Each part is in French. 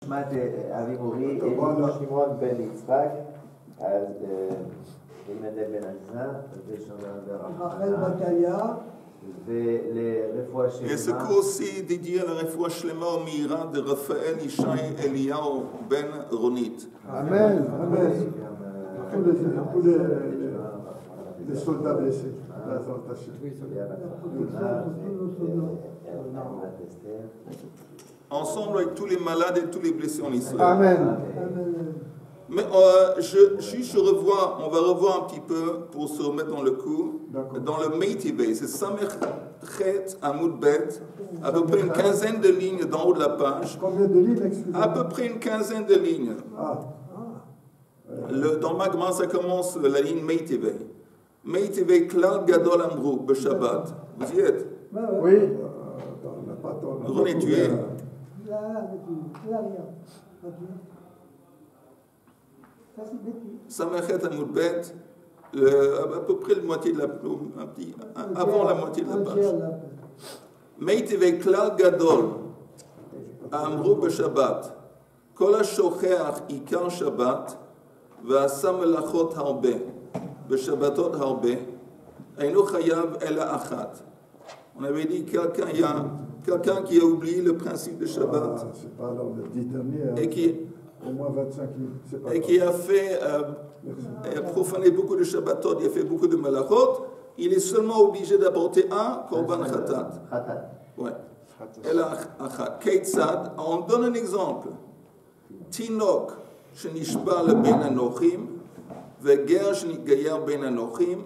נשמת אבי מורי, שמעון בן יצחק, אז ילמד בן עזה, רחל בתיה. Et ce cours aussi dédié à la refoua shlema au mira de Raphaël Ishaï Eliyahu ben Ronit. Amen, amen. Tous les soldats blessés. Ensemble avec tous les malades et tous les blessés en Israël. Amen. Mais on va revoir un petit peu pour se remettre dans le coup. Dans le Meitibé, c'est Samerchet Amoud Bet, à peu près une quinzaine de lignes d'en haut de la page. Combien de lignes, excusez-moi? À peu près une quinzaine de lignes. Dans le Magma, ça commence la ligne Meitibé. Meitibé Klal Gadol Amrou, Beshabbat. Vous y êtes? Oui. René, tu es? Samerchet Amoud Bet, à peu près la moitié de la avant la moitié de la page. Meitibé Klal Gadol Amrou Beshabbat. Kol HaShocheach Ikar Shabbat ועשה מלאכות הרבה, בשבתות הרבה, אינו חייב אלא אחת. On avait dit quelqu'un qui a oublié le principe de Shabbat et qui a fait profané beaucoup de Shabbatot, il a fait beaucoup de malachot, il est seulement obligé d'apporter un korban khatat. Ouais. Ela achat. Keitzad, on donne un exemple. Tinok שנשבע לבין אנוכים, וגר שנתגייר בין אנוכים,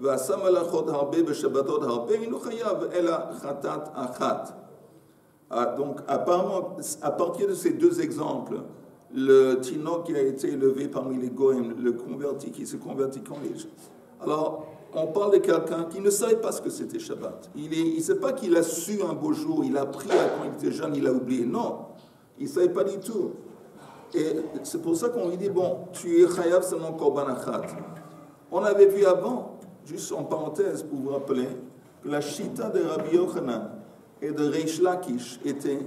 ועשה מלאכות הרבה בשבתות הרבה, אינו חייב אלא חטאת אחת. Donc, apparemment, à partir de ces deux exemples, le Tinoch qui a été élevé parmi les Goïm, le converti qui s'est converti quand les... Alors, on parle de quelqu'un qui ne savait pas ce que c'était Shabbat. Il ne sait pas qu'il a su un beau jour, il a appris quand il était jeune, il a oublié. Non, il ne savait pas du tout. Et c'est pour ça qu'on lui dit, bon, tu es chayav seulement korban achat. On avait vu avant, juste en parenthèse pour vous rappeler, que la chita de Rabbi Yochanan et de Reish Lakish était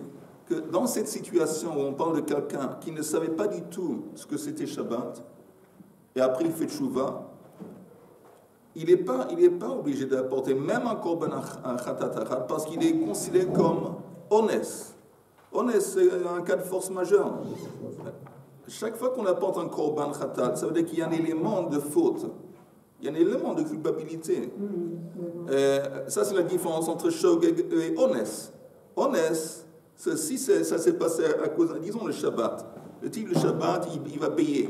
que dans cette situation où on parle de quelqu'un qui ne savait pas du tout ce que c'était Shabbat, et après il fait tchouva, il n'est pas obligé d'apporter même un korban achat parce qu'il est considéré comme honnête. Honnête, c'est un cas de force majeure. Chaque fois qu'on apporte un korban khatat, ça veut dire qu'il y a un élément de faute. Il y a un élément de culpabilité. Ça, c'est la différence entre shogeg et honnête. Honnête, si ça s'est passé à cause, disons, le Shabbat. Le type, le Shabbat, il va payer.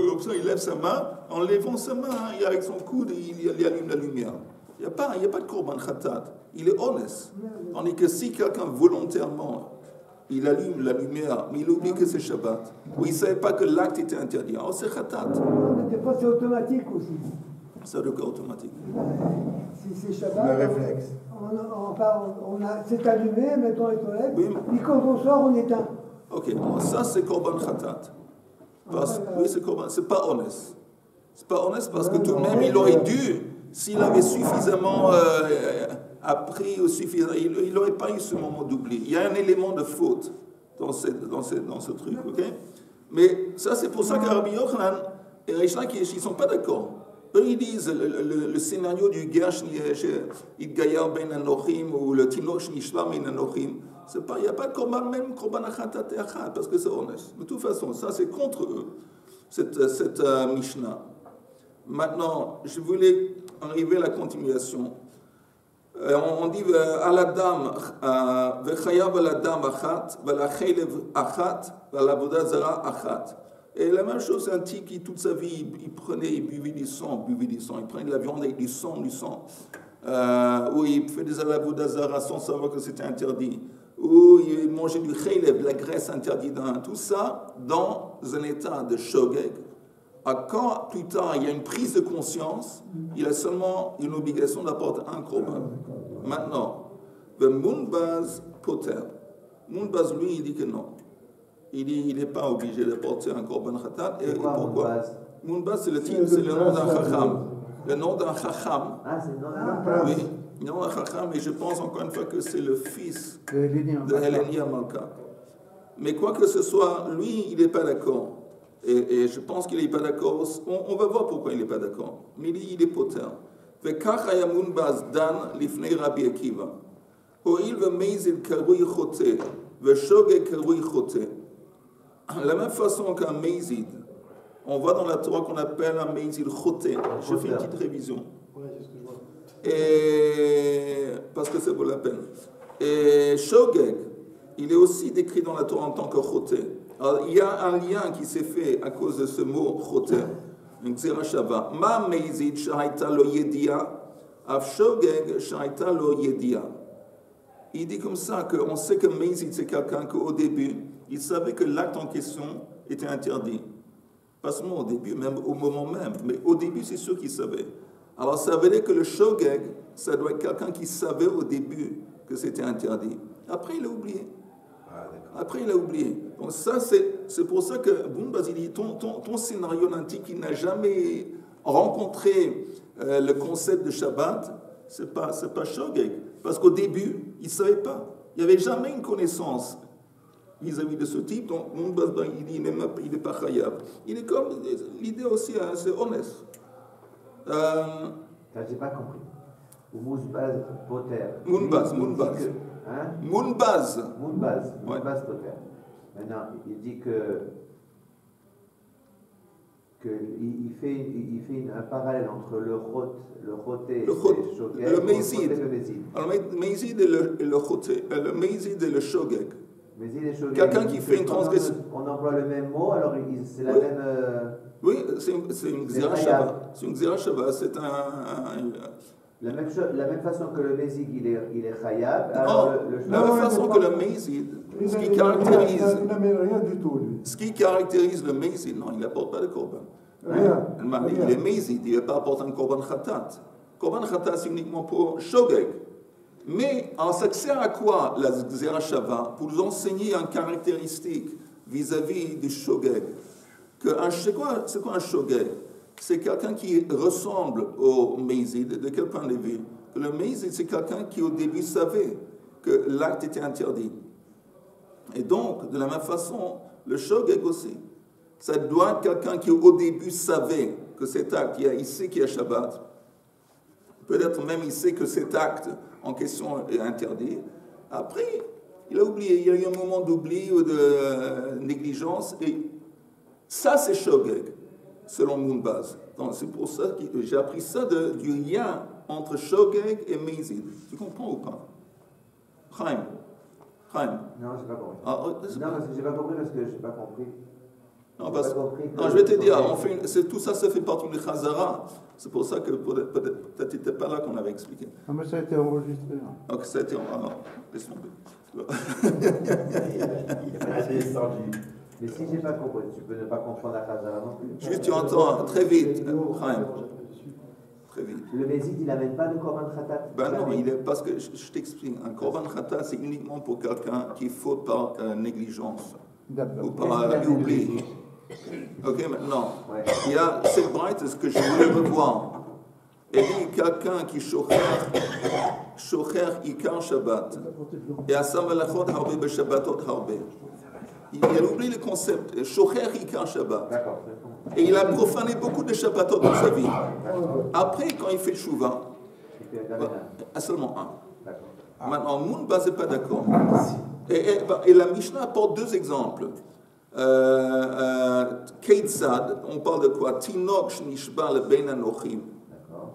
Comme ça, il lève sa main. En levant sa main, avec son coude, il allume la lumière. Il n'y a pas de korban khatat. Il est honnête. Tandis que si quelqu'un volontairement, il allume la lumière, mais il oublie que c'est Shabbat, ou il ne savait pas que l'acte était interdit, alors c'est khatat. Des fois, c'est automatique aussi. C'est le cas automatique. Si c'est Shabbat, le réflexe. C'est allumé, mettons les toilettes, oui, puis quand on sort, on éteint. Ok, alors ça c'est korban khatat. Oui, c'est korban, c'est pas honnête. C'est pas honnête parce que tout de même, il aurait dû, s'il avait suffisamment appris ou suffisamment, il n'aurait pas eu ce moment d'oubli. Il y a un élément de faute dans ce truc, ok? Mais ça, c'est pour ça que Rabbi Yochanan et Reish Lakish, ils ne sont pas d'accord. Eux, ils disent le scénario du Gersh Idgayar ben Anochim ou le Tinoch Nishva ben Anochim, il n'y a pas de korban, même korban achat et achat, parce que c'est honnête. De toute façon, ça, c'est contre eux, cette Mishnah. Maintenant, je voulais arriver à la continuation. On dit à la dame, vechayav à la dame achat, la chaylev achat, la avodah zara achat. Et la même chose, c'est un type qui toute sa vie, il buvait du sang, il prenait de la viande avec du sang, ou il fait des avodah zara sans savoir que c'était interdit, ou il mangeait du chaylev, de la graisse interdite, tout ça dans un état de shogeg. Quand plus tard il y a une prise de conscience, il a seulement une obligation d'apporter un korban. Maintenant, le Mounbaz Poter. Mounbaz, lui, il dit que non. Il n'est pas obligé d'apporter un korban khatat. Et pourquoi? Mounbaz, c'est le nom d'un chacham. Le nom d'un chacham. Ah, c'est le nom d'un chacham. Oui, le nom d'un chacham, et je pense encore une fois que c'est le fils de Helenia Malka. Mais quoi que ce soit, lui, il n'est pas d'accord. Et je pense qu'il n'est pas d'accord. On va voir pourquoi il n'est pas d'accord. Mais il est poter. וכך היה מונבז דן לפני רבי עקיבא. הואיל ומזיד קרוי חוטא ושוגג קרוי חוטא. La même façon qu'un mézid, on voit dans la Torah qu'on appelle un mézid choté. Je fais une petite révision. Et parce que ça vaut la peine. Et shogeg, il est aussi décrit dans la Torah en tant que choté. Alors, il y a un lien qui s'est fait à cause de ce mot choté. une gzera shava. Ma meizid shahaita lo yedia, av shogeg shahaita lo yedia. Il dit comme ça qu'on sait que meizid c'est quelqu'un qu'au début, il savait que l'acte en question était interdit. Pas seulement au début, même au moment même, mais au début c'est sûr qu'il savait. Alors ça veut dire que le shogeg, ça doit être quelqu'un qui savait au début que c'était interdit. Après il a oublié. Après, il a oublié. Donc ça, c'est pour ça que Boun Baz, il dit, ton scénario antique qui n'a jamais rencontré le concept de Shabbat, c'est pas shogeg. Parce qu'au début, il ne savait pas. Il n'y avait jamais une connaissance vis-à-vis de ce type. Donc Boun Baz, il dit, il n'est pas khayab. Il est comme, l'idée aussi, hein, c'est honnête. J'ai pas compris. Mouzbaz Poter. Mounbaz. Hein? Mounbaz Poter. Maintenant, il dit il fait un parallèle entre le choté et le shogeg. Le meizid. Alors, le meizid et le choté. Le meizid et le shogeg. Quelqu'un qui fait une transgression. On emploie le même mot, alors c'est la même. Oui, c'est une gzera shava. C'est une gzera shava. C'est La même façon que le mézid, il est khayab. La même façon que le mézid, ce qui caractérise. Il n'amène rien du tout, lui. Ce qui caractérise le mézid, non, il n'apporte pas de korban. Rien. Il est mézid, il ne va pas apporter un korban khatat. Korban khatat, c'est uniquement pour shogeg. Mais ça sert à quoi la gzera shava? Pour nous enseigner une caractéristique vis-à-vis du shogeg. C'est quoi un shogeg? C'est quelqu'un qui ressemble au meizid. De quel point de vue? Le meizid, c'est quelqu'un qui au début savait que l'acte était interdit. Et donc, de la même façon, le shogeg aussi. Ça doit être quelqu'un qui au début savait que cet acte, il sait qu'il y a Shabbat. Peut-être même il sait que cet acte en question est interdit. Après, il a oublié. Il y a eu un moment d'oubli ou de négligence. Et ça, c'est shogeg. Selon Mounbaz. Donc c'est pour ça que j'ai appris ça du lien entre shogeg et meizid. Tu comprends ou pas? Chaim. Non, je n'ai pas compris. Non, parce que je n'ai pas compris parce que je n'ai pas compris. Non, je vais te dire, tout ça, ça fait partie du Chazara. C'est pour ça que peut-être tu n'étais pas là qu'on avait expliqué. Non, mais ça a été enregistré. Hein. Donc ça a été laisse tomber. Mais si je n'ai pas compris, tu peux ne pas comprendre la Chazara non plus. Juste, tu entends très vite, Chaim. Très vite. Le Mézid, il n'amène pas de Korban Khatat? Ben non, parce que je t'explique. Un Korban Khatat, c'est uniquement pour quelqu'un qui faute par négligence ou par oubli. Ok, maintenant, il y a cette braïta que je voulais revoir. Et dit quelqu'un qui shocher ikar Shabbat. Et à Samalachot harbe be Shabbatot harbe. Il a oublié le concept, shocher ikar Shabbat. Et il a profané beaucoup de Shabbatot dans sa vie. Après, quand il fait Shuvah, seulement un. Maintenant, Mounbaz n'est pas d'accord. Et la Mishnah apporte deux exemples. Keitzad, on parle de quoi? Tinok shnishba le ben anochim.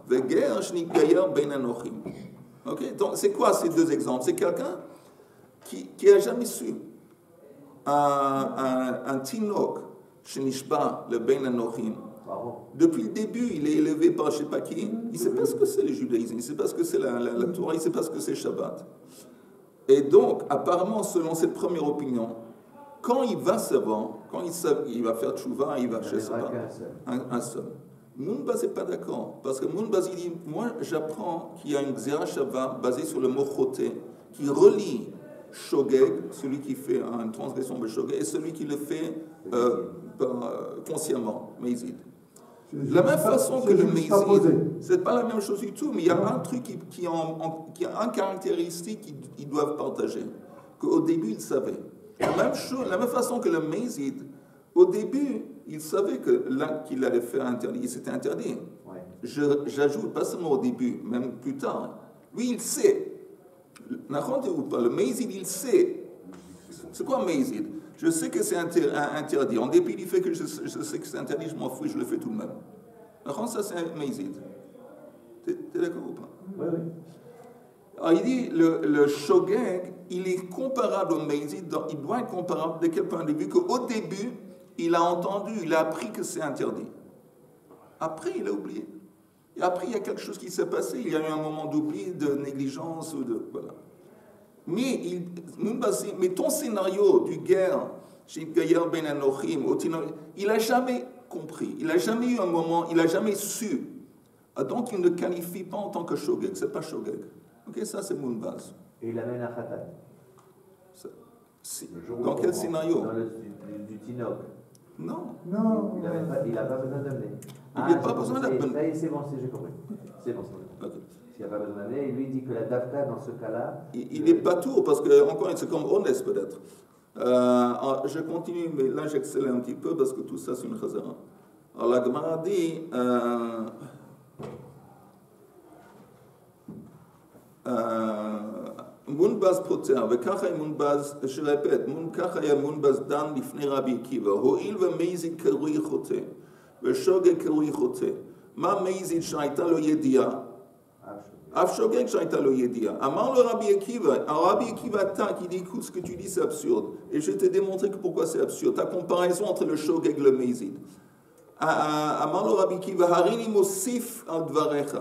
Veger shnigayer ben anochim. Ok? Donc, c'est quoi ces deux exemples? C'est quelqu'un qui n'a jamais su. Un Tinok shnishba le ben anochim. Depuis le début, il est élevé par je ne sais pas qui. Il ne sait pas ce que c'est le judaïsme, il ne sait pas ce que c'est la Torah, il ne sait pas ce que c'est Shabbat. Et donc, apparemment, selon cette première opinion, quand il va savoir, quand il va faire tchouva, il va chez Shabbat, un seul. Mounbaz n'est pas d'accord, parce que Mounbaz, il dit, moi j'apprends qu'il y a une gzera shava basée sur le mot choté, qui relie shogeg, celui qui fait une transgression de shogeg, et celui qui le fait consciemment, meizid. De la même façon que le meizid, c'est pas la même chose du tout, mais il y a un truc qui a une caractéristique qu'ils doivent partager, qu'au début ils savaient. La même chose, la même façon que le Mézid, au début, il savait que l'acte qu'il allait faire interdit, c'était interdit. Ouais. J'ajoute, pas seulement au début, même plus tard. Lui, il sait. Le Mézid, il sait. C'est quoi Mézid? Je sais que c'est interdit. En dépit du fait que je sais que c'est interdit, je m'en fous, je le fais tout de même. Ça, c'est un Mézid. T'es d'accord ou pas? Oui, oui. Alors, il dit, le Shogeg, il est comparable au Mézid, il doit être comparable de quel point de vue qu'au début, il a entendu, il a appris que c'est interdit. Après, il a oublié. Et après, il y a quelque chose qui s'est passé, il y a eu un moment d'oubli, de négligence, ou de... Voilà. Mais ton scénario du guerre, chez Gaïar Ben Anochim, il n'a jamais compris, il n'a jamais eu un moment, il n'a jamais su. Donc, il ne qualifie pas en tant que Shogeg, c'est pas Shogeg. Ok, ça c'est Moonbaz. Et il amène à Khatat. Dans quel scénario? Dans du Tinoc. Non. Non. Il n'a pas besoin d'amener. Il n'a pas besoin d'amener. C'est bon, j'ai compris. C'est bon, c'est bon. Okay. S'il n'a pas besoin d'amener, il lui dit que la Dafka, dans ce cas-là... Il n'est pas tout, parce que, encore, c'est comme honnête peut-être. Je continue, mais là j'accélère un petit peu, parce que tout ça c'est une chazara. Alors la Gemara dit... Moonbaz poter, וככה מונבז, שרפת, ככה היה מונבז דן לפני רבי עקיבא, הואיל ומזיד קרוי חוטא, ושוגג קרוי חוטא. מה מזיד שהייתה לו ידיעה? אף שוגג שהייתה לו ידיעה. אמר לו רבי עקיבא, tac, il dit, écoute, ce que tu dis c'est absurde. Et je t'ai démontré que pourquoi c'est absurde. Ta comparaison entre le shogeg et le mezid. אמר לו רבי עקיבא, הריני מוסיף על דבריך.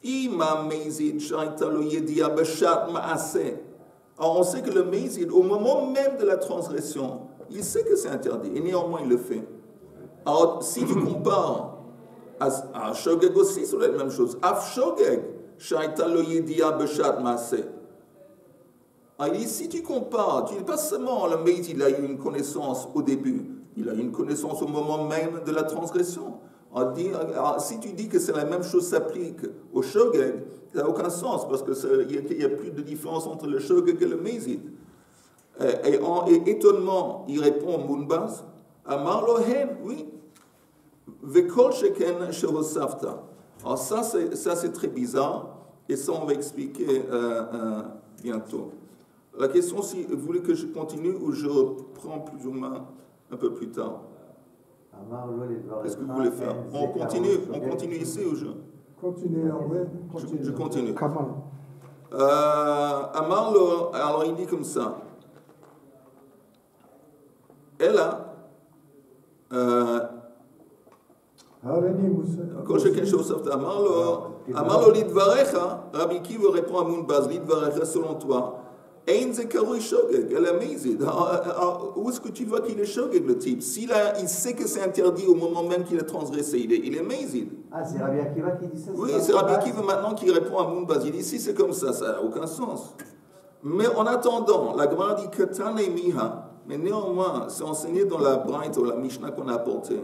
Alors on sait que le Mézid, au moment même de la transgression, il sait que c'est interdit, et néanmoins il le fait. Alors si tu compares à Shogeg aussi, c'est la même chose. Af Shogeg, Shaita lo yedia beshat maaseh. Alors il dit, si tu compares, tu dis pas seulement le Mézid, il a eu une connaissance au début, il a eu une connaissance au moment même de la transgression. Alors, si tu dis que c'est la même chose s'applique au Shogeg, ça n'a aucun sens, parce qu'il n'y a plus de différence entre le Shogeg et le Mézid. Et étonnement, il répond Moonbaz, Amar Lohen, oui. Vekol Sheken Shehosafta. Alors ça c'est très bizarre, et ça on va expliquer bientôt. La question, si vous voulez que je continue ou je reprends plus ou moins un peu plus tard. Qu'est-ce que vous voulez faire? On continue ici ou je? Continue, Je continue. Kamal. Amarlo, alors il dit comme ça. Elle a. Quand je quelque chose, Amarlo lidvarecha, Rabbi Akiva répond à Moonbaz, lidvarecha selon toi. Ein ze karui shogeg, elle est Mézid. Où est-ce que tu vois qu'il est shogeg, le type? S'il sait que c'est interdit au moment même qu'il a transgressé, il est Mézid. Ah, c'est Rabbi Akiva qui dit ça? Oui, c'est Rabbi Akiva maintenant qui répond à Moonbaz. Il dit, si c'est comme ça n'a aucun sens. Mais en attendant, la Gemara dit Katane Miha, mais néanmoins, c'est enseigné dans la Braïta ou la Mishnah qu'on a apportée,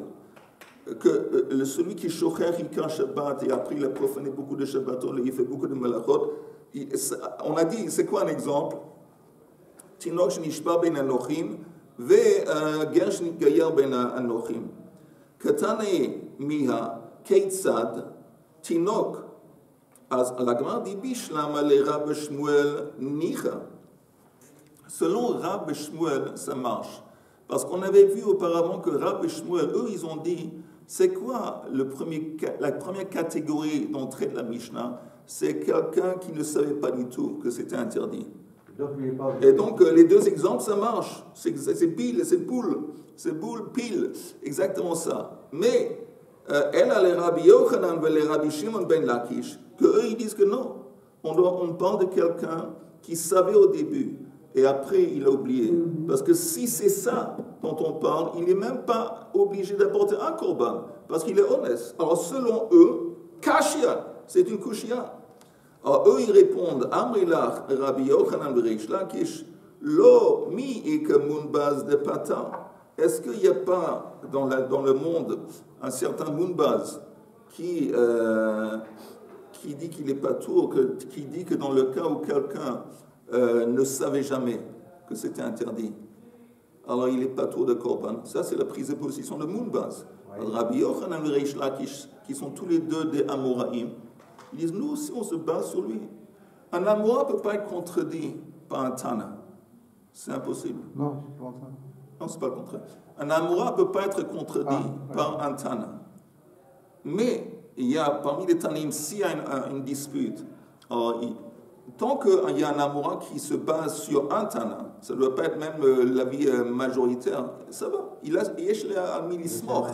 que celui qui shocher Hika Shabbat et après il a profané beaucoup de Shabbatot, il fait beaucoup de Malachot, on a dit, c'est quoi un exemple? Tinok shnishba ben anochim ger shnitgayer ben anochim. Katane miha keitzad tinok. Az la Gemara dit bishlam le Rab Shmuel nicha. Selon Rab Shmuel, ça marche. Parce qu'on avait vu auparavant que Rab Shmuel, eux, ils ont dit, c'est quoi la première catégorie d'entrée de la Mishnah? C'est quelqu'un qui ne savait pas du tout que c'était interdit. Et donc, les deux exemples, ça marche. C'est pile, c'est boule. C'est boule, pile. Exactement ça. Mais, elle a les Rabbi Yochanan et les Rabbi Shimon ben Lakish, qu'eux, ils disent que non. On parle de quelqu'un qui savait au début, et après, il a oublié. Parce que si c'est ça dont on parle, il n'est même pas obligé d'apporter un korban, parce qu'il est honnête. Alors, selon eux, kashia, c'est une kushia. Alors, eux, ils répondent, Amrilach, Rabbi Yochanan Berish Lakish, Lo mi ek Moonbaz de Pata. Est-ce qu'il n'y a pas dans le monde un certain Moonbaz qui dit qu'il n'est pas tout, qui dit que dans le cas où quelqu'un ne savait jamais que c'était interdit, alors il n'est pas tour de Korban. Ça, c'est la prise de position de Mounbaz. Oui. Rabbi Yochanan et Reish Lakish, qui sont tous les deux des Amoraïm, ils disent, nous aussi, on se base sur lui. Un Amora ne peut pas être contredit par un Tana. C'est impossible. Non, c'est pas ça. Non, c'est pas le contraire. Un Amora ne peut pas être contredit par un Tana. Mais, il y a, parmi les Tanim, s'il y a une dispute, tant qu'il y a un Amora qui se base sur un Tana, ça ne doit pas être même l'avis majoritaire, ça va. Il a al-milismor.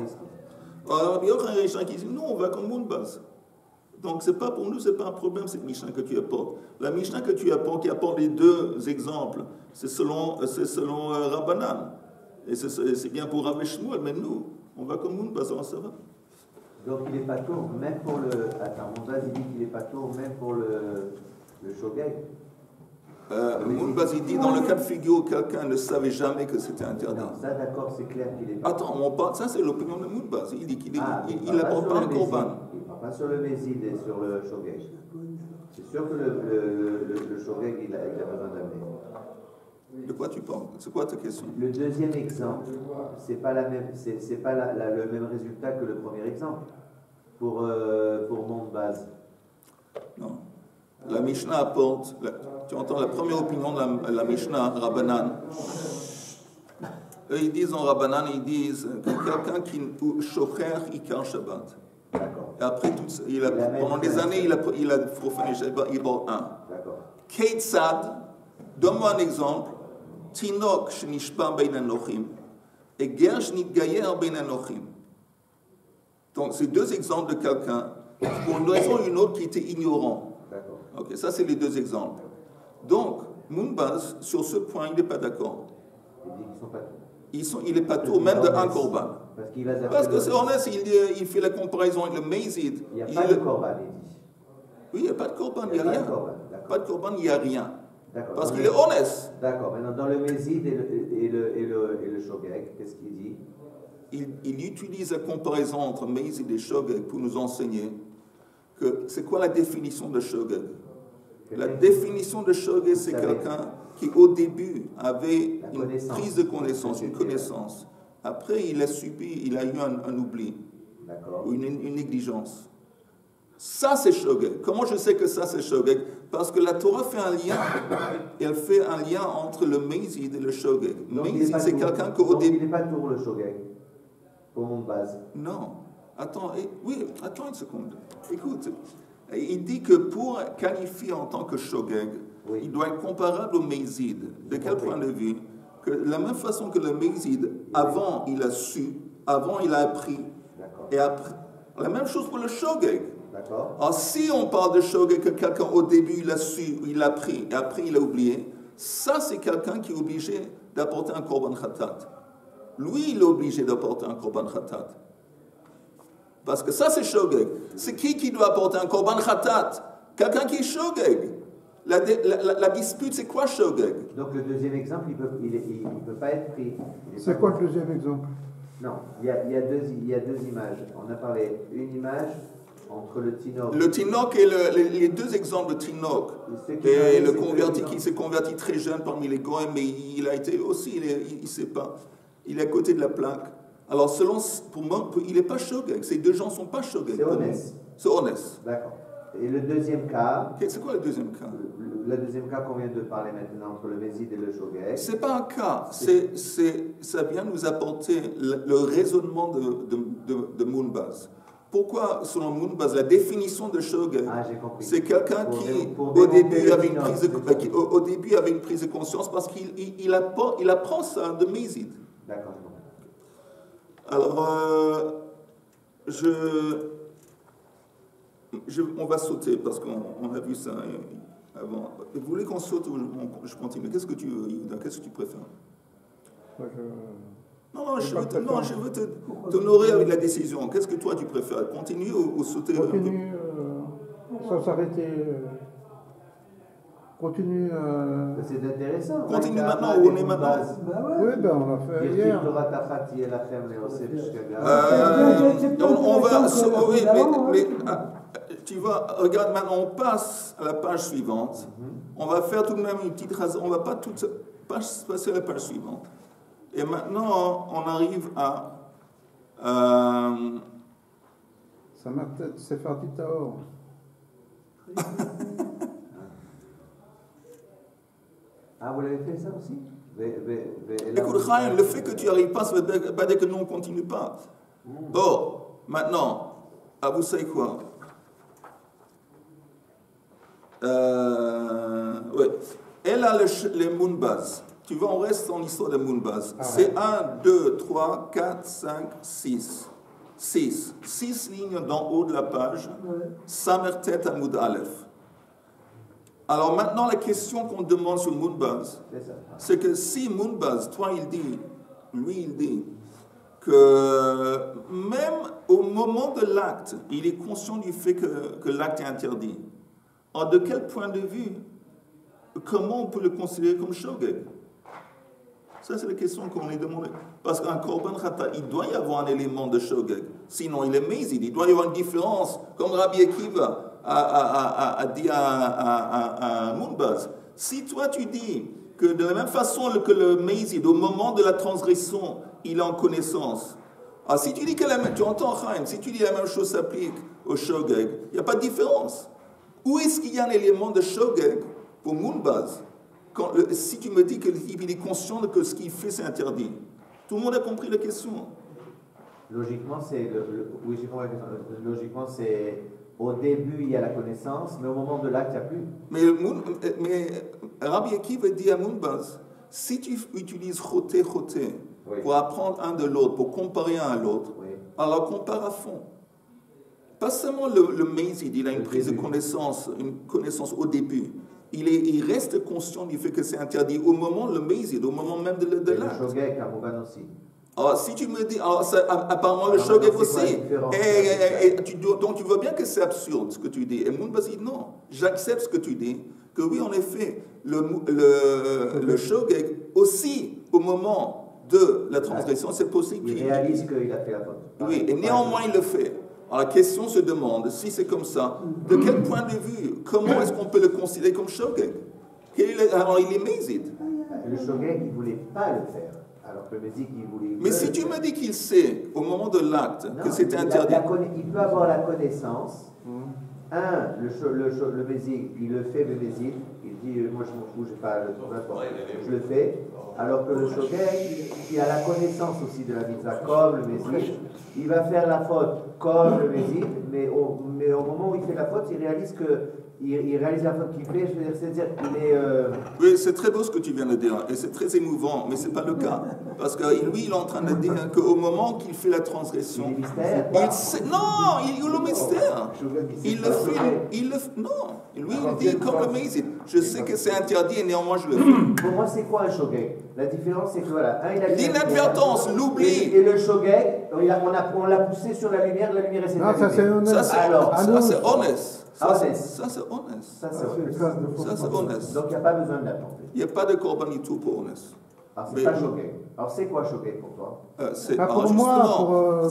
Alors, il y a un Mishnah qui dit, non, on va comme Mounbaz. Donc, c'est pas pour nous, c'est pas un problème, cette Mishnah que tu apportes. La Mishnah que tu apportes, qui apporte les deux exemples, c'est selon Rabbanan. Et c'est bien pour Rav Shmuel, mais nous, on va comme Mounbaz, alors ça va. Donc, il n'est pas tour, même pour le... Attends, Mounbaz, il dit qu'il n'est pas tour, même pour le shogeg. Mounbaz, il dit, dans le cas de figure où quelqu'un ne savait jamais que c'était interdit. Non, ça, d'accord, c'est clair qu'il est pas... Attends, on parle, ça c'est l'opinion de Mounbaz. Il dit qu'il n'apporte pas un korban. Il ne parle pas sur le mézid et sur le shogeg. C'est sûr que le shogeg, il a besoin d'amener. De quoi tu parles? C'est quoi ta question? Le deuxième exemple, c'est pas le même résultat que le premier exemple pour Mounbaz. Non. La Mishnah apporte, tu entends la première opinion de la Mishnah, Rabbanan. Eux, ils disent en Rabbanan, ils disent que quelqu'un qui shocher ikar Shabbat. D'accord. Et après, pendant des années, il a profané Shabbat, il porte un. D'accord. Keitzad, donne-moi un exemple. Tinok shenishpa bein anochim et ger shnitgayer bein anochim. Donc, c'est deux exemples de quelqu'un, pour une raison ou une autre, qui était ignorant. D'accord. Ok, ça, c'est les deux exemples. Donc, Mounbaz, sur ce point, il n'est pas d'accord. Il dit qu'ils sont pas... Il n'est pas tout, même de un korban. Parce que c'est honnête, il fait la comparaison avec le Meizid. Il n'y a pas de korban, il dit. Oui, il n'y a pas de korban, il n'y a rien. Pas de korban, il n'y a rien. D'accord. Parce qu'il est honnête. D'accord. Maintenant, dans le Mézid et le Shogeg, qu'est-ce qu'il dit? Il utilise la comparaison entre Mézid et Shogeg pour nous enseigner que c'est quoi la définition de Shogeg. La définition de Shogeg, c'est quelqu'un qui, au début, avait une prise de connaissance, une connaissance. Après, il a eu un oubli, ou une négligence. Ça, c'est Shogeg. Comment je sais que ça, c'est Shogeg? Parce que la Torah fait un lien. Elle fait un lien entre le Meizid et le Shogeg. Meizid, c'est quelqu'un qu'au début... Il n'est pas tour, le Shogeg, pour Mounbaz. Non. Attends une seconde. Écoute, il dit que pour qualifier en tant que Shogeg, il doit être comparable au Meizid. De quel point de vue? Que de la même façon que le Meizid, avant, il a su, avant, il a appris, et après... La même chose pour le Shogeg. Alors, si on parle de Shogeg, que quelqu'un au début il a su, il a appris, et après il a oublié, ça c'est quelqu'un qui est obligé d'apporter un korban khatat. Lui, il est obligé d'apporter un korban khatat. Parce que ça c'est Shogeg. C'est qui doit apporter un korban khatat? Quelqu'un qui est Shogeg. La dispute, c'est quoi Shogeg? Donc le deuxième exemple, il peut pas être pris. C'est quoi le deuxième exemple? Non, il y a deux images. On a parlé une image entre le Tinok. Le Tinok et les deux exemples de Tinok. Et le converti qui s'est converti très jeune parmi les Goïms, mais il a été aussi, il ne sait pas. Il est à côté de la plaque. Alors, pour moi, il n'est pas Shogeg. Ces deux gens ne sont pas Shogeg. C'est honnête. C'est honnête. D'accord. Et le deuxième cas... C'est quoi le deuxième cas? Le deuxième cas qu'on vient de parler maintenant entre le Mézid et le Shogeg. C'est pas un cas. Ça vient nous apporter le raisonnement de Mounbaz. Pourquoi, selon Mounbaz, la définition de Shogeg, c'est quelqu'un qui, au début, avait une prise de conscience parce qu'il apprend ça de Mézid. D'accord. Alors, on va sauter parce qu'on a vu ça avant. Vous voulez qu'on saute ou je continue? Qu'est-ce que tu veux, Yehuda? Qu'est-ce que tu préfères? Non, je veux t'honorer avec la décision. Qu'est-ce que toi tu préfères? Continuer ou sauter? Continue, sans s'arrêter. Continue. C'est intéressant. Continue maintenant où on est maintenant. Oui, on l'a fait hier. On va. Oui, mais tu vois, regarde maintenant, on passe à la page suivante. On va faire tout de même une petite raison. On ne va pas passer à la page suivante. Et maintenant, on arrive à... Ça m'a peut-être... C'est Fardi Taor. Ah, vous l'avez fait ça aussi? Écoute, Chaim, le fait que tu n'y arrives pas, ça ne veut pas dire que nous, on ne continue pas. Bon, maintenant, vous savez quoi? Ouais. Elle a les Moonbaz. Tu vois, on reste dans l'histoire des Moonbaz. C'est 1, 2, 3, 4, 5, 6. 6 lignes d'en haut de la page. Samertet Amoud Aleph. Alors maintenant, la question qu'on demande sur Moonbaz, c'est que si Moonbaz, toi, il dit que même au moment de l'acte, il est conscient du fait que l'acte est interdit. Alors, de quel point de vue, comment on peut le considérer comme shogeg? Ça, c'est la question qu'on est demandée. Parce qu'un korban khata, il doit y avoir un élément de shogeg. Sinon, il est mézid. Il doit y avoir une différence, comme Rabbi Akiva a dit à Moonbaz. Si toi, tu dis que de la même façon que le mézid, au moment de la transgression, il est en connaissance. Alors, si tu dis que tu entends Chaim, si tu dis la même chose s'applique au shogeg, il n'y a pas de différence. Où est-ce qu'il y a un élément de shogeg pour Moonbaz? Si tu me dis qu'il est conscient que ce qu'il fait, c'est interdit. Tout le monde a compris la question. Logiquement, c'est... Oui, j'ai compris la question. Logiquement, c'est... Au début, il y a la connaissance, mais au moment de l'acte, il n'y a plus. Mais Rabbi Akiva dit à Moonbaz, si tu utilises choté, pour apprendre un de l'autre, pour comparer un à l'autre, alors compare à fond. Pas seulement le mézid, il a une prise de connaissance, une connaissance au début. Il reste conscient du fait que c'est interdit au moment, le mézid, au moment même de l'acte. Le shogeg, à Mouban aussi. Alors, si tu me dis, apparemment le shogeg aussi, donc tu vois bien que c'est absurde ce que tu dis. Et Moonbaz dit non, j'accepte ce que tu dis, que oui, en effet, le shogeg aussi, au moment de la transgression, c'est possible. Il réalise qu'il a fait la faute. Oui, et néanmoins il le fait. Alors la question se demande, si c'est comme ça, de quel point de vue, comment est-ce qu'on peut le considérer comme shogeg? Alors il est mézid. Le shogeg, il ne voulait pas le faire. Alors que le mézid, il voulait... Mais si tu me dis qu'il sait, au moment de l'acte, que c'était interdit... Il peut avoir la connaissance. Le mézid, il le fait, le mézid. Il dit, moi je m'en fous, j'ai pas le temps, je le fais. Alors que le shogeg, qui a la connaissance aussi de la mitzvah, comme le mézid, il va faire la faute comme le mézid, mais au moment où il fait la faute, il réalise la faute qu'il fait, c'est-à-dire qu'il est... Oui, c'est très beau ce que tu viens de dire, et c'est très émouvant, mais ce n'est pas le cas. Parce que lui, il est en train de dire qu'au moment qu'il fait la transgression, il sait... Non, il est le mystère. Il le fait... Non, lui, il dit comme le mézid. Je sais que c'est interdit et néanmoins je le fais. Pour moi, c'est quoi un shogeg? La différence, c'est que voilà, il a l'inadvertance, l'oubli. Et le shogeg, on l'a poussé sur la lumière est s'est allumée. Ça, c'est honnête. Ça, c'est honnête. Ça, c'est honnête. Ça, c'est honnête. Donc, il n'y a pas besoin d'apporter. Il n'y a pas de korban du tout pour honnête. Alors, c'est pas shogeg. Alors, c'est quoi shogeg pour toi? Pour moi,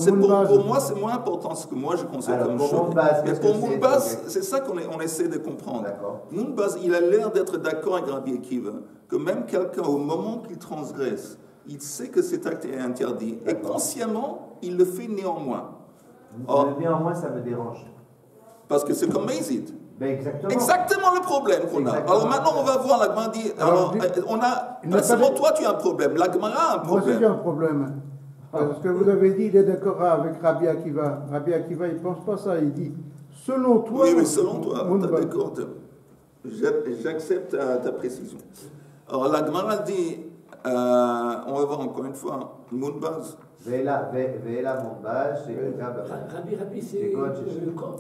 c'est moins important ce que moi je considère comme shogeg. Mais pour Moonbaz, c'est ça qu'on essaie de comprendre. Moonbaz, il a l'air d'être d'accord avec Rabbi Akiva, que même quelqu'un, au moment qu'il transgresse, il sait que cet acte est interdit. Et consciemment, il le fait néanmoins. Néanmoins, ça me dérange. Parce que c'est comme mézid. Exactement le problème qu'on a. Alors maintenant, on va voir, la Gemara dit, pas seulement toi tu as un problème, la Gemara a un problème. Moi aussi j'ai un problème. Parce que vous avez dit, il est d'accord avec Rabbi Akiva. Rabbi Akiva, il ne pense pas ça, il dit, selon toi... Oui, mais selon toi, d'accord, j'accepte ta précision. Alors la Gemara dit, on va voir encore une fois, Moonbaz. Ve'ela Moonbaz, c'est Rabbi, c'est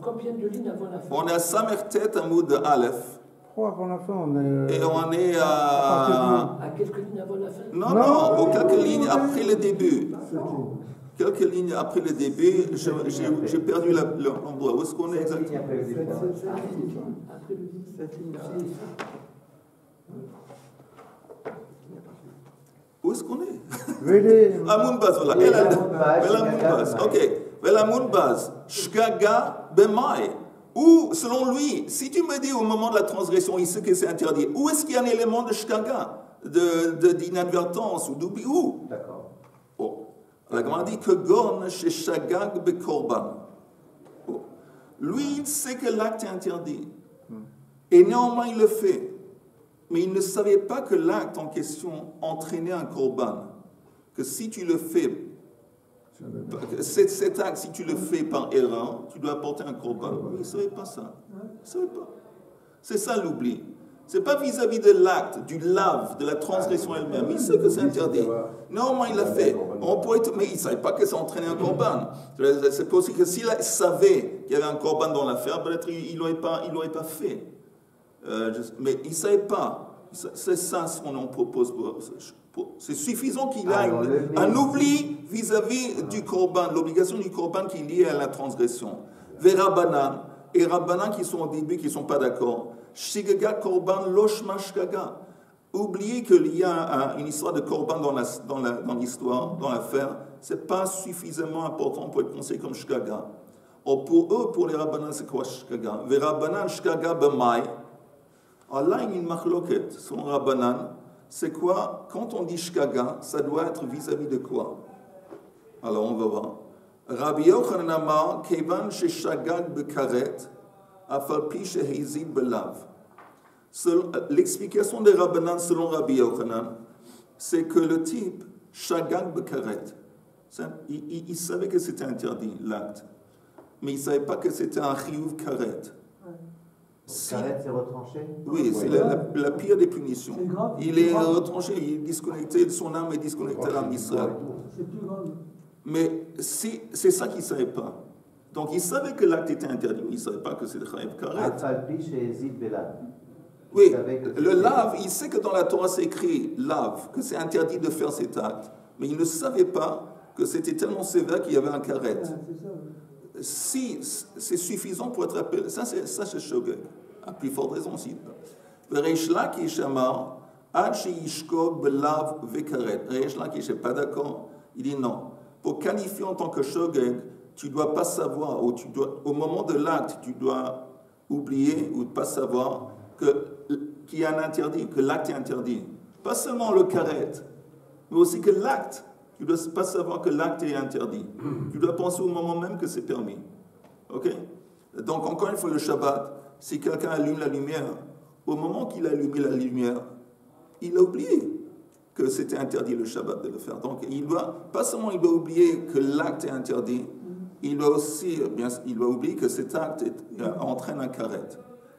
combien de lignes avant la fin? On est à Samertet Amoud Aleph. Avant la fin, on est... Et on est à... À quelques lignes avant la fin? Non, quelques lignes après le début. Quelques lignes après le début, j'ai perdu l'endroit. Où est-ce qu'on est exactement? Après le début. Où est-ce qu'on est? À Moonbaz, voilà. Vela Moonbaz, ok. Vela Moonbaz, Shgaga Bemai. Ou, selon lui, si tu me dis au moment de la transgression, il sait que c'est interdit, où est-ce qu'il y a un élément de Shgaga, d'inadvertance ou d'oubli? Où? D'accord. La Gemara dit que Gon chez Shagag be Korban. Lui, il sait que l'acte est interdit. Et néanmoins, il le fait. Mais il ne savait pas que l'acte en question entraînait un Korban. Que si tu le fais, cet acte, si tu le fais par erreur, tu dois apporter un Korban. Il ne savait pas ça. Il ne savait pas. C'est ça l'oubli. Ce n'est pas vis-à-vis de l'acte, du lave, de la transgression elle-même. Il sait que c'est interdit. Néanmoins, il l'a fait. Mais il ne savait pas que ça entraînait un korban. C'est possible que s'il savait qu'il y avait un korban dans l'affaire, peut-être il ne l'aurait pas fait. Mais il ne savait pas. C'est ça ce qu'on en propose. C'est suffisant qu'il ait un oubli vis-à-vis du korban, l'obligation du korban qui est liée à la transgression. Verabanan, et Rabbanan qui sont au début, qui ne sont pas d'accord. Shigaga korban loshma shgaga. Oubliez qu'il y a une histoire de korban dans l'histoire, dans l'affaire, ce n'est pas suffisamment important pour être considéré comme shgaga. Or pour eux, pour les Rabbanan, c'est quoi shgaga? Ve Rabbanan shgaga b'mai. Alors là, il y a une machloket. Selon Rabbanan, c'est quoi? Quand on dit shgaga, ça doit être vis-à-vis de quoi? Alors on va voir. Rabbi Yochanan amar kevan sheshagag bekaret afal pi shehizid belav. L'explication des Rabbanan selon Rabbi Yochanan, c'est que le type shagag bekaret, il savait que c'était interdit l'acte, mais il ne savait pas que c'était un chiyuv karet. Karet, c'est retranché? Oui, c'est la pire des punitions. Il est retranché, il est disconnecté, son âme est disconnectée de l'âme d'Israël. C'est plus grave. Mais c'est ça qu'il ne savait pas. Donc il savait que l'acte était interdit, mais il ne savait pas que c'était chayv karet. Oui, le lave, il sait que dans la Torah c'est écrit lave, que c'est interdit de faire cet acte, mais il ne savait pas que c'était tellement sévère qu'il y avait un karet. Si c'est suffisant pour être appelé, ça c'est shogeg, à plus forte raison aussi. Reish Lakish amar, ad sheyishkog belav vekaret. Reish Lakish n'est pas d'accord, il dit non. Pour qualifier en tant que shogeg, tu ne dois pas savoir, ou au moment de l'acte, tu dois oublier ou ne pas savoir qu'il y a un interdit, que l'acte est interdit. Pas seulement le karet, mais aussi que l'acte. Tu ne dois pas savoir que l'acte est interdit. Tu dois penser au moment même que c'est permis. Ok? Donc, encore une fois, le Shabbat, si quelqu'un allume la lumière, au moment qu'il a allumé la lumière, il a oublié que c'était interdit le Shabbat de le faire. Donc, pas seulement il doit oublier que l'acte est interdit, il doit aussi, il doit oublier que cet acte entraîne un karet.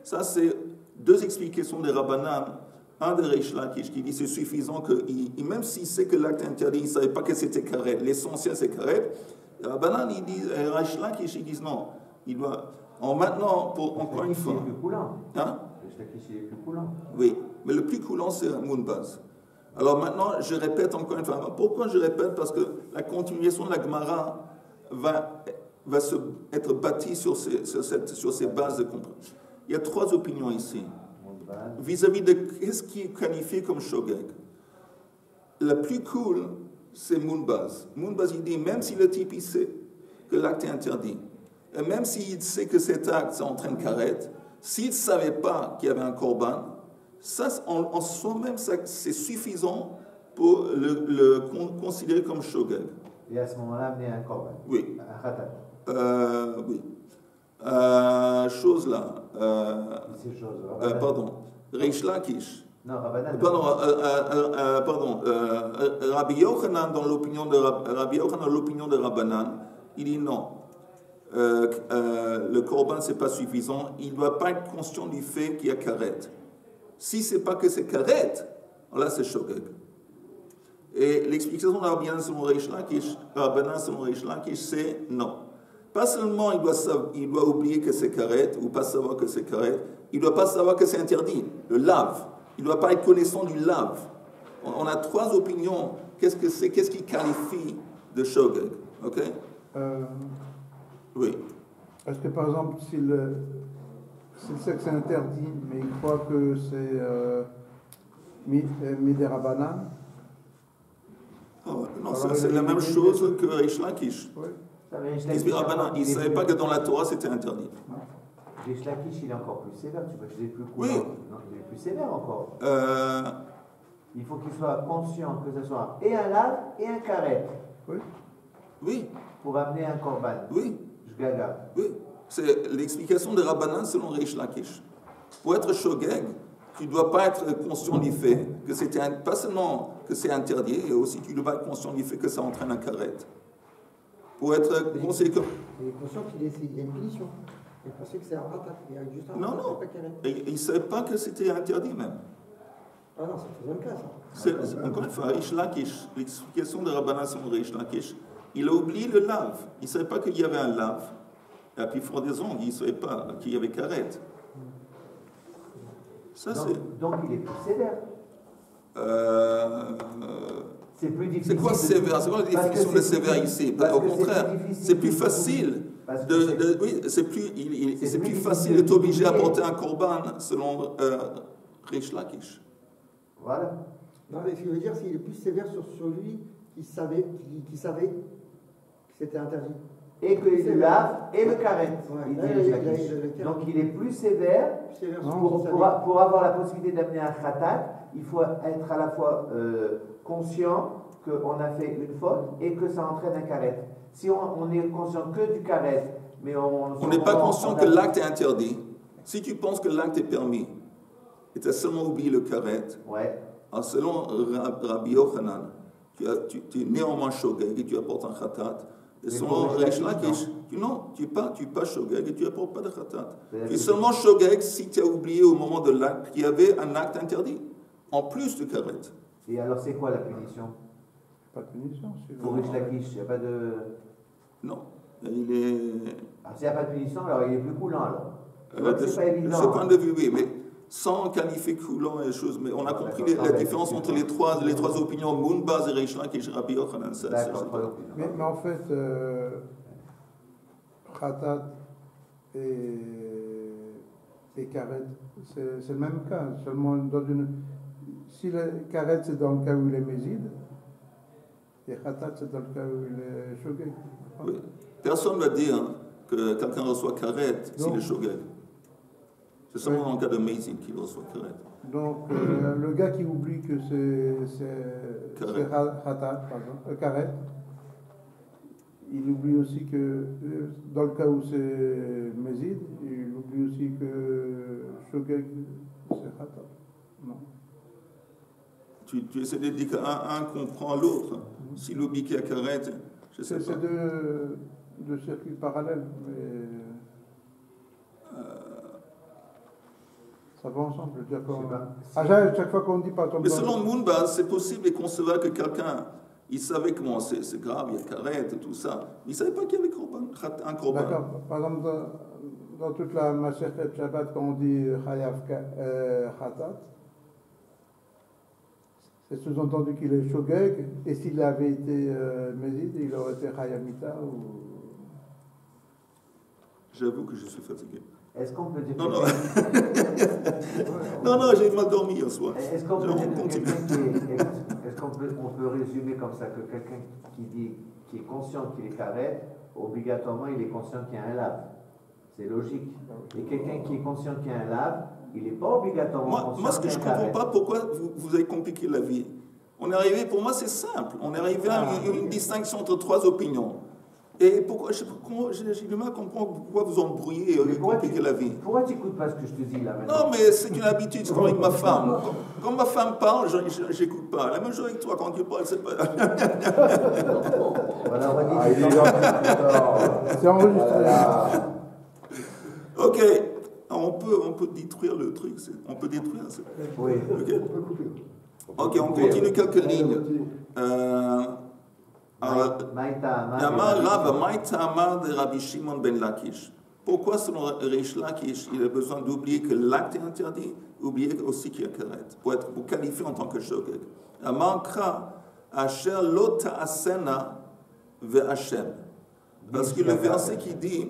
Ça, c'est deux explications des Rabbanan. Un de Reish Lakish qui dit c'est suffisant que, même s'il sait que l'acte est interdit, il ne savait pas que c'était karet. L'essentiel c'est karet. Rabbanan, il dit, Reish Lakish, ils disent non. Il doit. Maintenant, encore une fois. C'est le plus coulant. Hein? Reish Lakish est le plus coulant. Oui, mais le plus coulant c'est Mounbaz. Alors maintenant, je répète encore une fois. Pourquoi je répète? Parce que la continuation de la Gemara va être bâtie sur ces bases de compréhension. Il y a trois opinions ici. Vis-à-vis de qu'est-ce qui est qualifié comme shogeg. La plus cool, c'est Mounbaz. Mounbaz, il dit, même si le type il sait que l'acte est interdit, et même s'il sait que cet acte ça entraîne karet, s'il ne savait pas qu'il y avait un korban, ça, en soi-même, c'est suffisant pour le considérer comme shogeg. Et à ce moment-là, amener un korban. Oui. Un khatat. Oui. Chose là. Pardon. Reish Lakish. Non, Rabbanan. Pardon. Rabbi Yochanan, dans l'opinion de Rabbanan, il dit non. Le korban, ce n'est pas suffisant. Il ne doit pas être conscient du fait qu'il y a karet. Si ce n'est pas que c'est karet, là c'est shogeg. Et l'explication de Rabbanan selon Reish Lakish, c'est non. Pas seulement il doit oublier que c'est karet, ou pas savoir que c'est karet, il ne doit pas savoir que c'est interdit, le lave. Il ne doit pas être connaissant du lave. On a trois opinions. Qu'est-ce que c'est? Qu'est-ce qui qualifie de shogeg? Ok? Oui. Est-ce que par exemple, s'il sait que c'est interdit, mais il croit que c'est midérabanan? Non, c'est la même chose que Reish Lakish. Oui. Il ne savait pas que dans la Torah c'était interdit. Reish Lakish, il est encore plus sévère. Tu vois, il est plus cool. Oui. Non, il est plus sévère encore. Il faut qu'il soit conscient que ce soit et un lave et un karet. Oui. Oui. Pour amener un korban. Oui. Shgaga. Oui. C'est l'explication de Rabbanan selon Reish Lakish. Pour être shogeg, tu ne dois pas être conscient du fait que c'était pas seulement que c'est interdit, et aussi tu dois être conscient du fait que ça entraîne un karet. Pour être conséquent. Il est conscient qu'il y a une punition. Il pensait que c'est un ratat. Non, non. Il ne savait pas que c'était interdit même. Ah non, c'est le cas, ça. Encore une fois, Reish Lakish, l'explication de Rabbanan selon Reish Lakish, il a oublié le lave. Il ne savait pas qu'il y avait un lave. Et puis frondaison, il ne savait pas qu'il y avait karet. Ça, donc il est plus sévère. C'est plus difficile. C'est quoi sévère? C'est quoi la définition de sévère ici? Au contraire, c'est plus facile. Oui, c'est plus facile de t'obliger à porter un korban selon Reish Lakish. Voilà. Non, mais ce que je veux dire, c'est qu'il est plus sévère sur lui qui savait que c'était interdit. Et que le lave et le karet. Donc il est plus sévère. Pour avoir la possibilité d'amener un khatat, il faut être à la fois conscient qu'on a fait une faute et que ça entraîne un karet. Si on est conscient que du karet, mais on n'est pas conscient que l'acte est interdit. Si tu penses que l'acte est permis et tu as seulement oublié le karet, selon Rabbi Yochanan, tu es néanmoins shogeg et tu apportes un khatat. Et selon Reish Lakish, non, tu n'es pas shogeg et tu n'apportes pas de khatat. Tu es seulement shogeg si tu as oublié au moment de l'acte qu'il y avait un acte interdit, en plus du karet. Et alors c'est quoi la punition? Pas de punition. Pour Reish Lakish, il n'y a pas de... Non, il est... S'il n'y a pas de punition, alors il est plus coulant alors. De ce point de vue, oui, mais sans qualifier coulant et les choses, mais on a compris la différence entre les trois opinions, Mounbaz et Reish Lakish et Rabbi Yochanan. Mais en fait, Khatat et Karet, c'est le même cas. Seulement si le Karet c'est dans le cas où il est Mézid, et Khatat c'est dans le cas où il est Shogeg. Oui. Personne ne va dire que quelqu'un reçoit Karet s'il est Shogeg. C'est seulement dans le cas de Mézid qu'il reçoit Karet. Donc, le gars qui oublie que c'est Khatat, par exemple, Karet, il oublie aussi que, dans le cas où c'est Mézid, il oublie aussi que Shogeg, c'est Khatat. Non. Tu essaies de dire qu'un comprend l'autre. S'il oublie qu'il y a Karet, je sais pas. C'est deux circuits parallèles, mais... Ça va ensemble, je veux dire chaque fois qu'on dit pas ton. Mais selon Mounbaz, c'est possible et concevable que quelqu'un, il savait comment c'est grave, il y a karet et tout ça, mais il ne savait pas qu'il y avait un korban. D'accord. Par exemple, dans toute la Masechet Shabbat, quand on dit Chayav Khatat, c'est sous-entendu qu'il est Shogeg, et s'il avait été Mézid, il aurait été Chayamita ou. J'avoue que je suis fatigué. Est-ce qu'on peut dire non, j'ai mal dormi hier soir. Est-ce qu'on peut peut résumer comme ça que quelqu'un qui est conscient qu'il est carré, obligatoirement il est conscient qu'il y a un lave. C'est logique. Et quelqu'un qui est conscient qu'il y a un lave, il n'est pas obligatoirement conscient. Moi, ce que je ne comprends pas, pourquoi vous avez compliqué la vie. On est arrivé, pour moi c'est simple, on est arrivé à une distinction entre trois opinions. Et pourquoi, j'ai du mal à comprendre pourquoi vous embrouillez et compliquez la vie. Pourquoi tu n'écoutes pas ce que je te dis là maintenant? Non, mais c'est une habitude, c'est comme avec ma femme. Quand ma femme parle, j'écoute pas. La même chose avec toi, quand tu parles, c'est pas... C'est enregistré. Ok, alors on peut détruire le truc. On peut détruire. Oui. Ok, on continue quelques lignes. de Rabbi Shimon ben Lakish. Pourquoi, selon Reish Lakish, il a besoin d'oublier que l'acte est interdit, oublier aussi qu'il y a karet, pour qualifier en tant que shogeg. Amankra, asher lo ta'asena ve'ashem. Parce que le verset qui dit,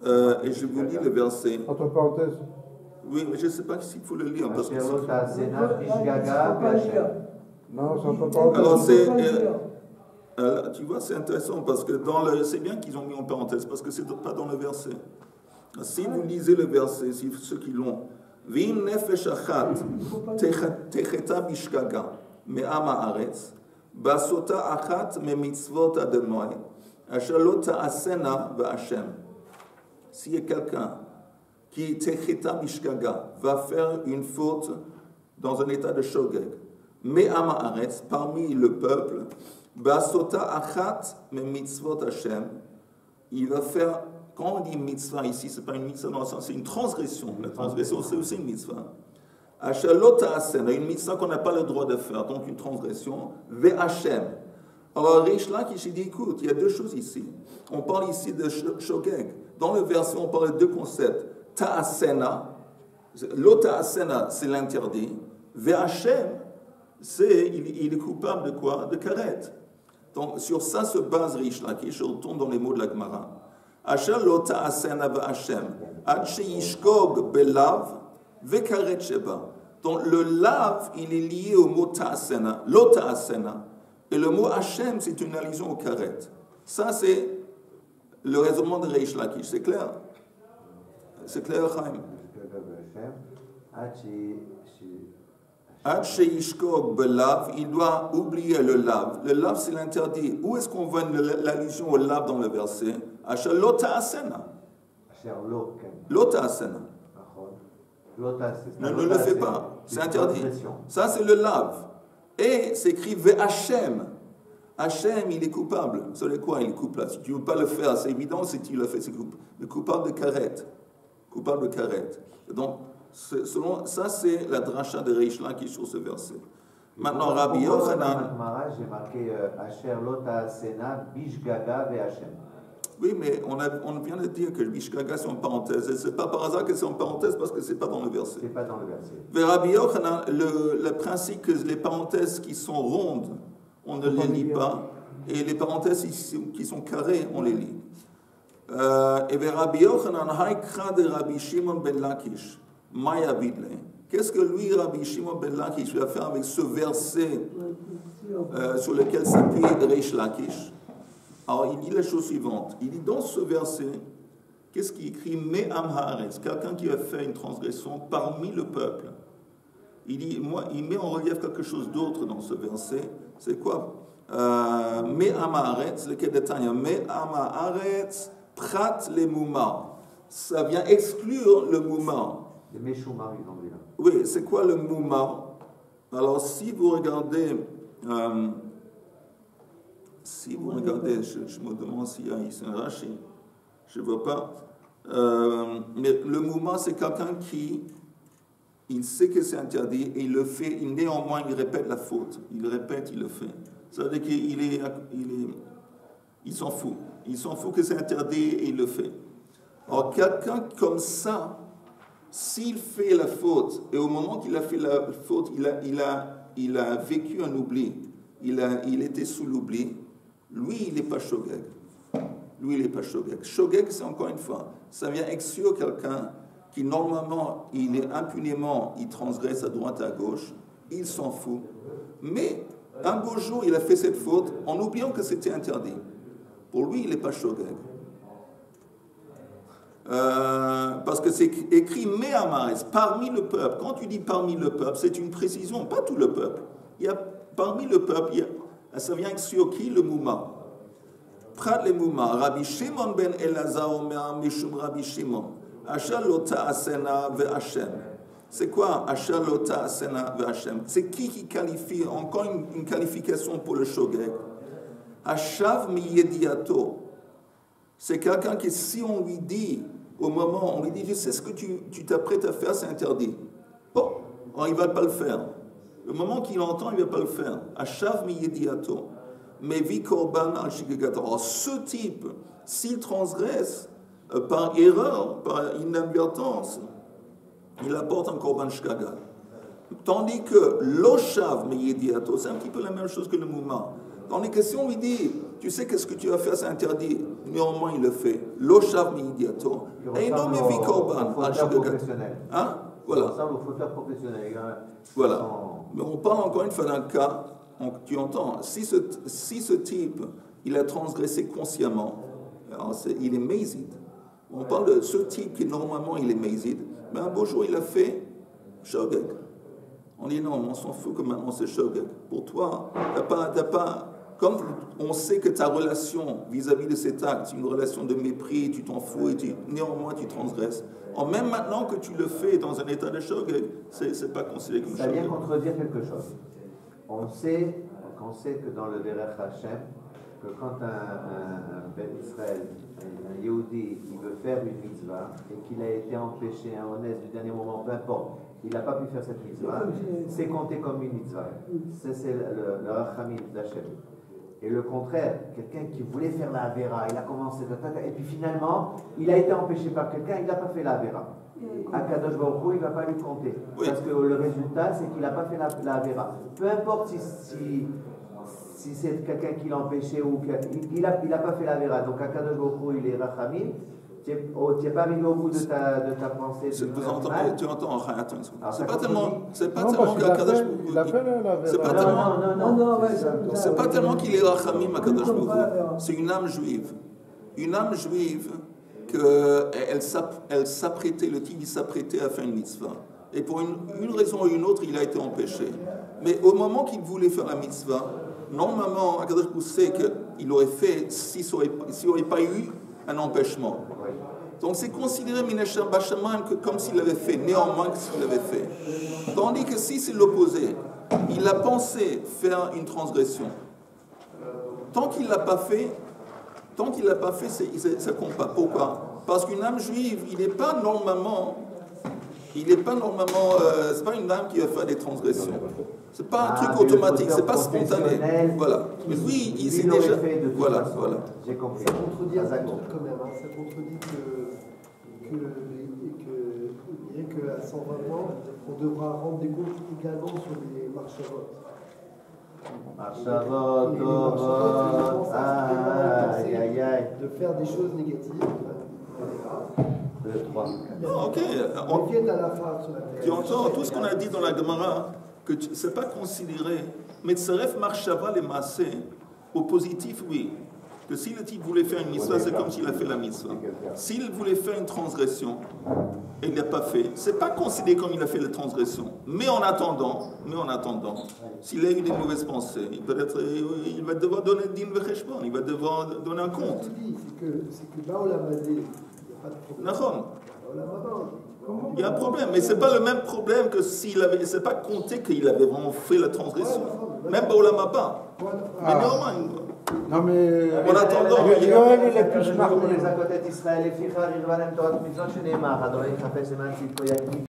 et je vous lis le verset. Entre parenthèses. Oui, mais je ne sais pas s'il faut le lire. Parce que non, c'est entre parenthèses. Alors tu vois, c'est intéressant parce que c'est bien qu'ils ont mis en parenthèse parce que c'est pas dans le verset. Si vous lisez le verset, ceux qui l'ont, V'im nefesh achat techeta bishgaga me'ama aretz Basota achat me mitzvot ademoy. Ashalota asena ve'ashem. S'il y a quelqu'un qui techeta bishgaga va faire une faute dans un état de shogeg, mais amaaretz parmi le peuple, basota achat me mitzvot Hashem, il va faire. Quand on dit mitzvah ici, c'est pas une mitzvah dans le sens, c'est une transgression. La transgression, c'est aussi une mitzvah. Ashalota asena, une mitzvah qu'on n'a pas le droit de faire, donc une transgression. Ve'Hashem. Alors, Reish Lakish, il dit, écoute, il y a deux choses ici. On parle ici de shogeg. Dans le verset, on parle de deux concepts. Ta'asena, l'ota'asena, c'est l'interdit. Ve'Hashem, il est coupable de quoi? De karet. Donc, sur ça se base Reish Lakish. Je retourne dans les mots de la Gemara. Asher l'ota'asena ve'Hashem, ad she'yishkog belav ve'karet sheba. Donc, le lav, il est lié au mot ta'asena, l'ota'asena. Et le mot Hashem, c'est une allusion au karet. Ça, c'est le raisonnement de Reish Lakish. C'est clair? C'est clair, Chaim? Ad she'yishkog belav, il doit oublier le lav. Le lav, c'est l'interdit. Où est-ce qu'on voit l'allusion au lav dans le verset? Asher lo ta'asena. Lo ta'asena. Ne le fais pas. C'est interdit. Ça, c'est le lav. Et c'est écrit Ve'Hashem. Hachem, il est coupable. Vous savez quoi? Il est coupable. Si tu ne veux pas le faire, c'est évident. Si tu le fais, c'est coupable de karet. Coupable de karet. Donc, selon, ça, c'est la dracha de Reish Lakish sur ce verset. Maintenant, Rabbi Yochanan. J'ai marqué Asher Lota Sena Bishgaga Ve'Hashem. Oui, mais on vient de dire que Bishgaga, c'est en parenthèse. Et ce n'est pas par hasard que c'est en parenthèse, parce que ce n'est pas dans le verset. C'est pas dans le verset. Mais Rabbi Yochanan, le principe que les parenthèses qui sont rondes, on ne les lit pas. Et les parenthèses qui sont carrées, on les lit. Et Rabbi Yochanan, Haïkra de Rabbi Shimon ben Lakish, Maya Vidle. Qu'est-ce que lui, Rabbi Shimon ben Lakish, va faire avec ce verset sur lequel s'appuie Reish Lakish? Alors, il dit la chose suivante. Il dit dans ce verset, qu'est-ce qu'il écrit? Me'am haaretz, quelqu'un qui a fait une transgression parmi le peuple. Il dit, il met en relief quelque chose d'autre dans ce verset. C'est quoi? Me'am haaretz, le Kedetanya. Me'am haaretz, prat le mouma. Ça vient exclure le mouma. Le Meshoumar, ils ont dit là. Oui, c'est quoi le mouma? Alors, si vous regardez. Si vous regardez, je me demande s'il y a ici un Rashi, je ne vois pas. Mais le mouvement, c'est quelqu'un qui, il sait que c'est interdit et il le fait, et néanmoins il répète la faute. Il répète, il le fait. Ça veut dire qu'il s'en fout. Il s'en fout que c'est interdit et il le fait. Alors quelqu'un comme ça, s'il fait la faute, et au moment qu'il a fait la faute, il a vécu un oubli, il était sous l'oubli, lui, il n'est pas shogeg. Lui, il n'est pas shogeg. Shogeg, c'est encore une fois, ça vient exclure quelqu'un qui, normalement, il est impunément, il transgresse à droite et à gauche, il s'en fout. Mais, un beau jour, il a fait cette faute en oubliant que c'était interdit. Pour lui, il n'est pas shogeg. Parce que c'est écrit Me'amaretz, parmi le peuple. Quand tu dis parmi le peuple, c'est une précision, pas tout le peuple. Il y a parmi le peuple, ça vient sur qui? Le mouma. Prat le mouma. Rabbi Shimon ben Elazar omer mishum Rabbi Shimon. Ashalota asena ve'Hashem. C'est quoi Ashalota asena ve'Hashem? C'est qui qualifie, encore une qualification pour le shogeg. Hashav mi yediato. C'est quelqu'un qui, si on lui dit, au moment, on lui dit, je sais ce que tu t'apprêtes à faire, c'est interdit. Oh, alors il ne va pas le faire. Le moment qu'il entend, il ne va pas le faire. Hashav mi yediato. Mais vi korban al shigegato. Alors ce type, s'il transgresse par erreur, par inadvertance, il apporte un korban shgagal. Tandis que l'oshav mi yediato, c'est un petit peu la même chose que le mouma. Tandis que si on lui dit, tu sais qu'est-ce que tu vas faire, c'est interdit, néanmoins il le fait. L'oshav mi yediato. Et non mais vi korban al shigegato. Hein? Voilà. Ça ressemble au fauteur professionnel. Voilà. Mais on parle encore une fois d'un cas, tu entends, si ce type, il a transgressé consciemment, alors il est mézid. On parle de ce type qui normalement il est mézid, mais un beau jour il a fait shogeg. On dit non, on s'en fout que maintenant c'est shogeg. Pour toi, t'as pas, comme on sait que ta relation vis-à-vis de cet acte, c'est une relation de mépris, tu t'en fous et néanmoins tu transgresses. Même maintenant que tu le fais dans un état de shogeg, c'est pas considéré comme shogeg. Ça vient contredire quelque chose. On sait que dans le Derech Hashem, que quand un Ben Israël, un Yehudi, il veut faire une mitzvah et qu'il a été empêché, un honnête du dernier moment, peu importe, il n'a pas pu faire cette mitzvah, c'est compté comme une mitzvah. C'est le rachamim d'Hachem. Et le contraire, quelqu'un qui voulait faire la Avera, il a commencé, et puis finalement, il a été empêché par quelqu'un, il n'a pas fait la Avera. Akadosh Baruch Hu, il ne va pas lui compter. Oui. Parce que le résultat, c'est qu'il n'a pas fait la Avera. Peu importe si c'est quelqu'un qui l'a empêché ou il n'a pas fait la Avera. Donc Akadosh Baruch Hu, il est rachamim. Tu n'es pas arrivé au bout de ta pensée. Tu entends, c'est pas tellement qu'Akadosh Baruch Hu. C'est pas tellement qu'il est rachamim Akadosh Baruch Hu. C'est une âme juive. Une âme juive qu'elle s'apprêtait, le type il s'apprêtait à faire une mitzvah. Et pour une raison ou une autre, il a été empêché. Mais au moment qu'il voulait faire la mitzvah, normalement, Akadosh Baruch Hu sait qu'il aurait fait s'il n'y aurait pas eu un empêchement. Donc c'est considéré Minashem Bachaman comme s'il l'avait fait, néanmoins que s'il l'avait fait. Tandis que si c'est l'opposé, il a pensé faire une transgression. Tant qu'il ne l'a pas fait, ça ne compte pas. Pourquoi? Parce qu'une âme juive, il n'est pas normalement, c'est pas une âme qui va faire des transgressions. C'est pas un truc automatique, c'est pas spontané. Voilà. Mais lui, il s'est déjà. Voilà. J'ai compris. Ça contredit un truc quand même. Ça contredit qu'à 120 ans, on devra rendre des comptes également sur les marchavot. De faire des choses négatives. 2, 3. Non, ok. Tu entends tout ce qu'on a dit dans la Gemara, que ce n'est pas considéré. Mais Tzaref Marshava les massés, au positif, oui. Que si le type voulait faire une mitzvah, c'est comme s'il a fait la mitzvah. S'il voulait faire une transgression, et il n'a pas fait, c'est pas considéré comme il a fait la transgression. Mais en attendant, s'il a eu des mauvaises pensées, il va devoir donner din vecheshbon, il va devoir donner un compte. C'est que Baolamazé, il n'y a pas de problème. Il y a un problème, mais c'est pas le même problème que s'il avait, c'est pas compté qu'il avait vraiment fait la transgression. Même Baolam Haba. Mais néanmoins. Non mais en attendant, il est plus marqué les à côté d'Israël et Fichar, il va même toi, tu me dis, je n'ai marre,